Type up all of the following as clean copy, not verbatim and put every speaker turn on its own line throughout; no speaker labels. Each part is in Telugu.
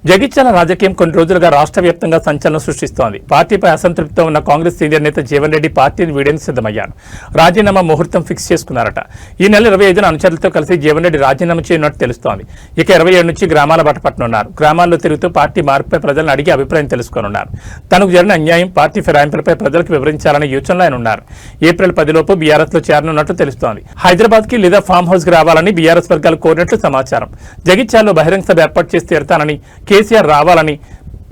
జగిత్యాల రాజకీయం కొన్ని రోజులుగా రాష్ట్ర వ్యాప్తంగా సంచలనం సృష్టిస్తోంది. పార్టీపై అసంతృప్తితో ఉన్న కాంగ్రెస్ సీనియర్ నేత జీవన్ రెడ్డి పార్టీని వీడేందుకు సిద్ధమయ్యారు. రాజీనామా ముహూర్తం ఫిక్స్ చేసుకున్నారట. ఈ నెల 25న అనుచరులతో కలిసి జీవన్ రెడ్డి రాజీనామా చేయనున్నట్టు తెలుస్తోంది. ఇక 27 నుంచి గ్రామాల బాట పట్టనున్నారు. గ్రామాల్లో తిరుగుతూ పార్టీ మార్పుపై ప్రజలను అడిగి అభిప్రాయం తెలుసుకోనున్నారు. తనకు జరిగిన అన్యాయం, పార్టీ ఫిరాయింపులపై ప్రజలకు వివరించాలనే యోచనలో ఆయన ఉన్నారు. ఏప్రిల్ 10 లోపు బీఆర్ఎస్ లో చేరనున్నట్టు తెలుస్తోంది. హైదరాబాద్ కి లేదా ఫామ్ హౌస్ కి రావాలని బీఆర్ఎస్ వర్గాలు కోరినట్లు సమాచారం. జగిత్యాలలో బహిరంగ సభ ఏర్పాటు చేసి తీరతానని, కేసీఆర్ రావాలని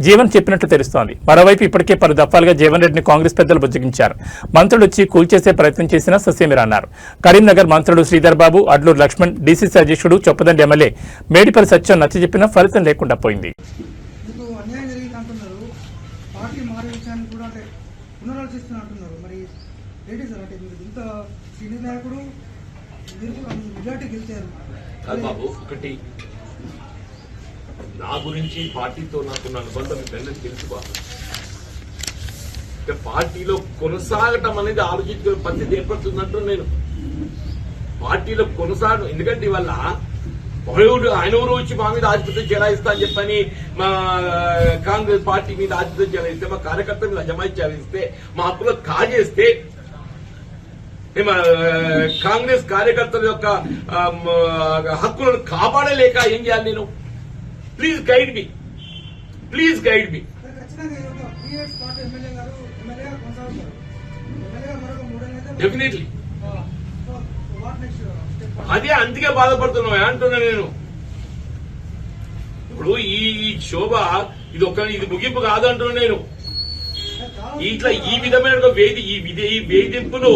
జీవన్ చెప్పినట్లు తెలుస్తోంది. మరోవైపు ఇప్పటికే పలు దఫాలుగా జీవన్ రెడ్డిని కాంగ్రెస్ పెద్దలు బుజ్జగించారు. మంత్రులు వచ్చి కూల్చేసే ప్రయత్నం చేసినా ససేమిరా అన్నారు. కరీంనగర్ మంత్రులు శ్రీధర్ బాబు, అడ్లూరు లక్ష్మణ్, డీసీసీ అధ్యక్షుడు చొప్పదండి ఎమ్మెల్యే మేడిపల్లి సత్యం నచ్చజెప్పినా ఫలితం లేకుండా పోయింది.
నా గురించి పార్టీతో నాకున్న అనుబంధం మీకు తెలుసుకో. పార్టీలో కొనసాగటం అనేది ఆలోచించుకునే పరిస్థితి ఏర్పడుతుందంటూ నేను పార్టీలో కొనసాగడం. ఎందుకంటే ఇవల్ల ఆయన ఊరు వచ్చి మా మీద ఆధిపత్యం చెలాయిస్తా అని చెప్పని మా కాంగ్రెస్ పార్టీ మీద ఆధిపత్యం చెలాయిస్తే, మా కార్యకర్తల మీద అజమాయి చెలాయిస్తే, మా హక్కులకు కాజేస్తే, కాంగ్రెస్ కార్యకర్తల యొక్క హక్కులను కాపాడలేక ఏం చేయాలి నేను? Please guide me, please guide me. Definitely అదే అందుకే బాధపడుతున్నా అంటున్నా నేను. ఇప్పుడు ఈ శోభ ఇది ముగింపు కాదు అంటున్నా నేను. ఇట్లా ఈ విధమైన ఈ వేధింపులు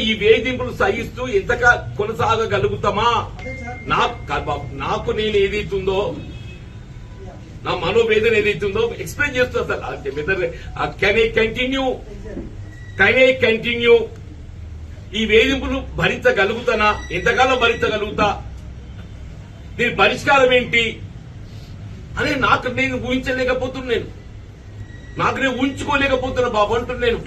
ఈ వేధింపులు సహిస్తూ ఎంతగా కొనసాగగలుగుతామా? నాకు నేను ఏదైతుందో, నా మనోవేదన ఏదైతుందో ఎక్స్ప్లెయిన్ చేస్తూ కెన్ ఐ కంటిన్యూ ఈ వేధింపులు భరించగలుగుతానా? ఎంతకాలం భరించగలుగుతా? దీని పరిష్కారం ఏంటి అని నాకు నేను ఊహించలేకపోతున్నాను. నాకు నేను ఊహించుకోలేకపోతున్నా బాబు అంటున్నాను.